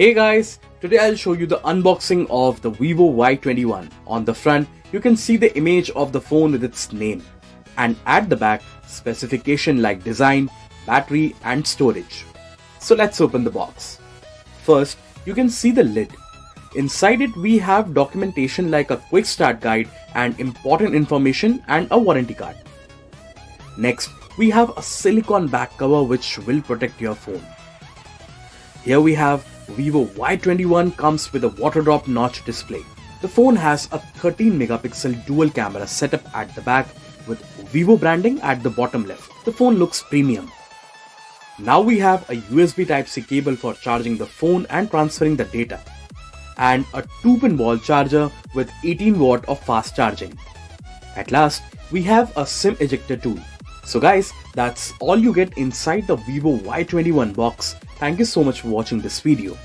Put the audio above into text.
Hey guys, today I'll show you the unboxing of the Vivo Y21. On the front, you can see the image of the phone with its name, and at the back, specification like design, battery and storage. So let's open the box. First, you can see the lid. Inside it we have documentation like a quick start guide and important information and a warranty card. Next, we have a silicone back cover which will protect your phone. Here we have Vivo Y21 comes with a water drop notch display. The phone has a 13 megapixel dual camera setup at the back with Vivo branding at the bottom left. The phone looks premium. Now we have a USB Type-C cable for charging the phone and transferring the data, and a 2-pin wall charger with 18 watt of fast charging. At last, we have a SIM ejector tool. So guys, that's all you get inside the Vivo Y21 box. Thank you so much for watching this video.